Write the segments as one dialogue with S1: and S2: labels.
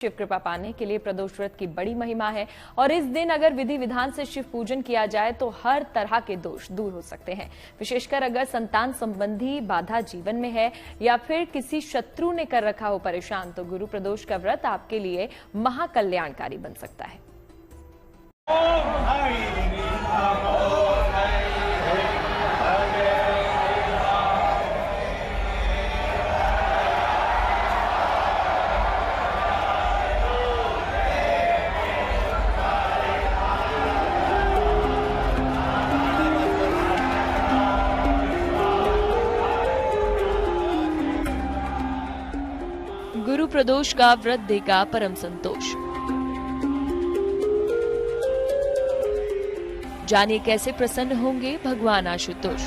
S1: शिव कृपा पाने के लिए प्रदोष व्रत की बड़ी महिमा है और इस दिन अगर विधि विधान से शिव पूजन किया जाए तो हर तरह के दोष दूर हो सकते हैं। विशेषकर अगर संतान संबंधी बाधा जीवन में है या फिर किसी शत्रु ने कर रखा हो परेशान, तो गुरु प्रदोष का व्रत आपके लिए महाकल्याणकारी बन सकता है। गुरु प्रदोष का व्रत देगा परम संतोष। जानिए कैसे प्रसन्न होंगे भगवान आशुतोष।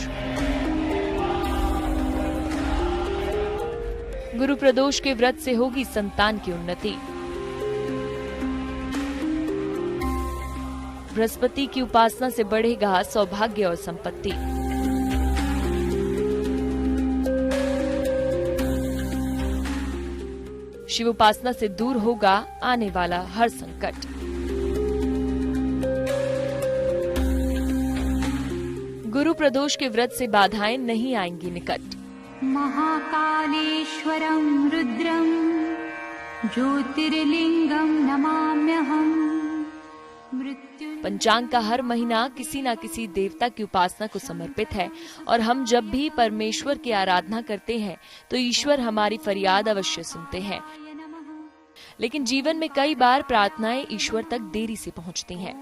S1: गुरु प्रदोष के व्रत से होगी संतान की उन्नति। बृहस्पति की उपासना से बढ़ेगा सौभाग्य और संपत्ति। शिव उपासना से दूर होगा आने वाला हर संकट। गुरु प्रदोष के व्रत से बाधाएं नहीं आएंगी निकट।
S2: महाकालेश्वरं रुद्रं ज्योतिर्लिंगं नमाम्यहम्।
S1: पंचांग का हर महीना किसी न किसी देवता की उपासना को समर्पित है और हम जब भी परमेश्वर की आराधना करते हैं तो ईश्वर हमारी फरियाद अवश्य सुनते हैं। लेकिन जीवन में कई बार प्रार्थनाएं ईश्वर तक देरी से पहुंचती हैं।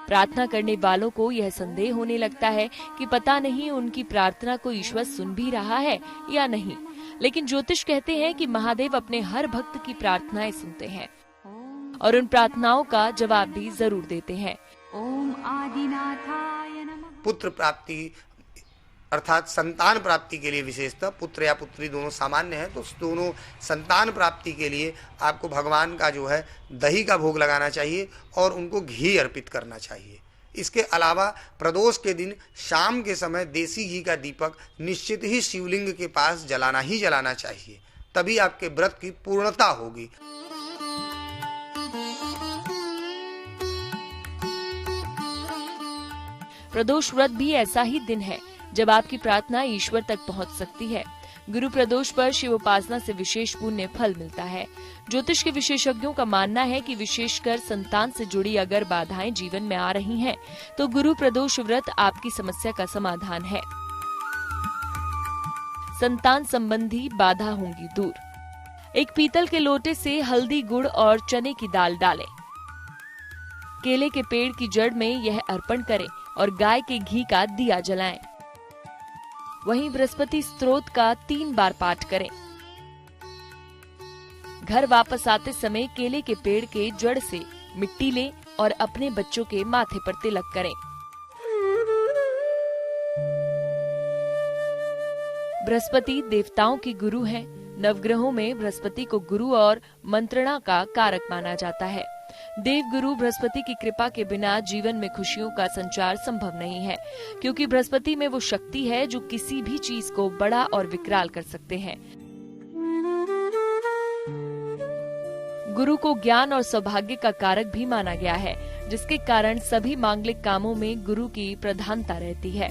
S1: प्रार्थना करने वालों को यह संदेह होने लगता है कि पता नहीं उनकी प्रार्थना को ईश्वर सुन भी रहा है या नहीं। लेकिन ज्योतिष कहते हैं कि महादेव अपने हर भक्त की प्रार्थनाएं सुनते हैं और उन प्रार्थनाओं का जवाब भी जरूर देते हैं।
S2: ओम आदिनाथाय नमः।
S3: पुत्र प्राप्ति अर्थात संतान प्राप्ति के लिए विशेषतः पुत्र या पुत्री दोनों सामान्य है, तो दोनों संतान प्राप्ति के लिए आपको भगवान का जो है दही का भोग लगाना चाहिए और उनको घी अर्पित करना चाहिए। इसके अलावा प्रदोष के दिन शाम के समय देसी घी का दीपक निश्चित ही शिवलिंग के पास जलाना ही जलाना चाहिए, तभी आपके व्रत की पूर्णता होगी।
S1: प्रदोष व्रत भी ऐसा ही दिन है जब आपकी प्रार्थना ईश्वर तक पहुंच सकती है। गुरु प्रदोष पर शिव उपासना से विशेष पुण्य फल मिलता है। ज्योतिष के विशेषज्ञों का मानना है कि विशेषकर संतान से जुड़ी अगर बाधाएं जीवन में आ रही हैं, तो गुरु प्रदोष व्रत आपकी समस्या का समाधान है। संतान संबंधी बाधा होंगी दूर। एक पीतल के लोटे से हल्दी, गुड़ और चने की दाल डालें। केले के पेड़ की जड़ में यह अर्पण करें और गाय के घी का दिया जलाएं। वहीं बृहस्पति स्तोत्र का 3 बार पाठ करें। घर वापस आते समय केले के पेड़ के जड़ से मिट्टी लें और अपने बच्चों के माथे पर तिलक करें। बृहस्पति देवताओं की गुरु हैं। नवग्रहों में बृहस्पति को गुरु और मंत्रणा का कारक माना जाता है। देव गुरु बृहस्पति की कृपा के बिना जीवन में खुशियों का संचार संभव नहीं है, क्योंकि बृहस्पति में वो शक्ति है जो किसी भी चीज को बड़ा और विकराल कर सकते हैं। गुरु को ज्ञान और सौभाग्य का कारक भी माना गया है, जिसके कारण सभी मांगलिक कामों में गुरु की प्रधानता रहती है।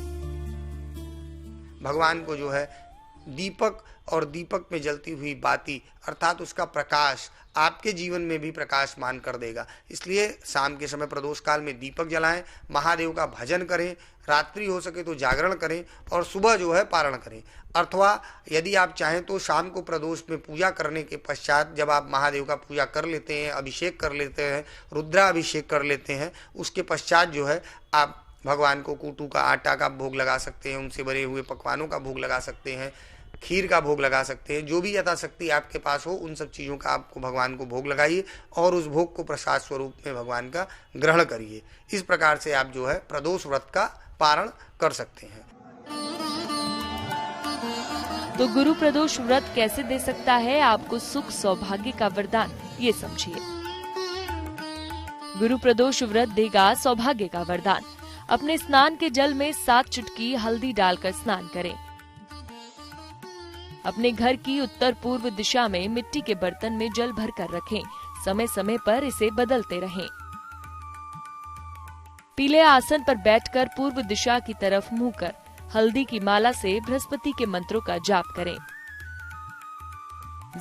S3: भगवान को जो है दीपक और दीपक में जलती हुई बाती अर्थात उसका प्रकाश आपके जीवन में भी प्रकाशमान कर देगा। इसलिए शाम के समय प्रदोष काल में दीपक जलाएं, महादेव का भजन करें, रात्रि हो सके तो जागरण करें और सुबह जो है पारण करें। अथवा यदि आप चाहें तो शाम को प्रदोष में पूजा करने के पश्चात जब आप महादेव का पूजा कर लेते हैं, अभिषेक कर लेते हैं, रुद्राभिषेक कर लेते हैं, उसके पश्चात जो है आप भगवान को कूटू का आटा का भोग लगा सकते हैं, उनसे बने हुए पकवानों का भोग लगा सकते हैं, खीर का भोग लगा सकते हैं। जो भी यथाशक्ति आपके पास हो उन सब चीज़ों का आपको भगवान को भोग लगाइए और उस भोग को प्रसाद स्वरूप में भगवान का ग्रहण करिए। इस प्रकार से आप जो है प्रदोष व्रत का पारण कर सकते हैं।
S1: तो गुरु प्रदोष व्रत कैसे दे सकता है आपको सुख सौभाग्य का वरदान, ये समझिए। गुरु प्रदोष व्रत देगा सौभाग्य का वरदान। अपने स्नान के जल में 7 चुटकी हल्दी डालकर स्नान करें। अपने घर की उत्तर पूर्व दिशा में मिट्टी के बर्तन में जल भर कर रखें। समय समय पर इसे बदलते रहें। पीले आसन पर बैठकर पूर्व दिशा की तरफ मुंह कर हल्दी की माला से बृहस्पति के मंत्रों का जाप करें।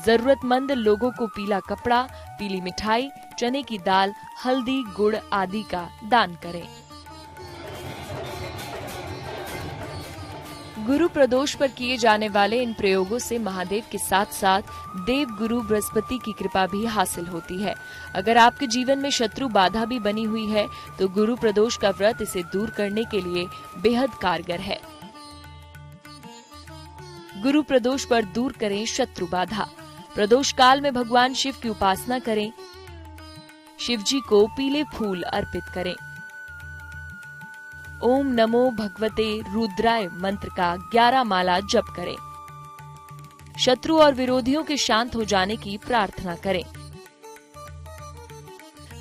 S1: जरूरतमंद लोगों को पीला कपड़ा, पीली मिठाई, चने की दाल, हल्दी, गुड़ आदि का दान करें। गुरु प्रदोष पर किए जाने वाले इन प्रयोगों से महादेव के साथ साथ देव गुरु बृहस्पति की कृपा भी हासिल होती है। अगर आपके जीवन में शत्रु बाधा भी बनी हुई है तो गुरु प्रदोष का व्रत इसे दूर करने के लिए बेहद कारगर है। गुरु प्रदोष पर दूर करें शत्रु बाधा। प्रदोष काल में भगवान शिव की उपासना करें। शिव जी को पीले फूल अर्पित करें। ओम नमो भगवते रुद्राय मंत्र का 11 माला जप करें। शत्रु और विरोधियों के शांत हो जाने की प्रार्थना करें।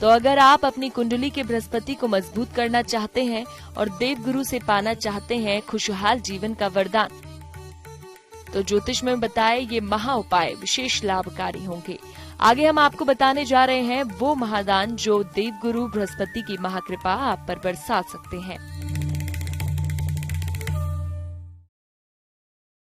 S1: तो अगर आप अपनी कुंडली के बृहस्पति को मजबूत करना चाहते हैं और देव गुरु से पाना चाहते हैं खुशहाल जीवन का वरदान, तो ज्योतिष में बताए ये महा उपाय विशेष लाभकारी होंगे। आगे हम आपको बताने जा रहे हैं वो महादान जो देव गुरु बृहस्पति की महाकृपा आप पर बरसा सकते हैं।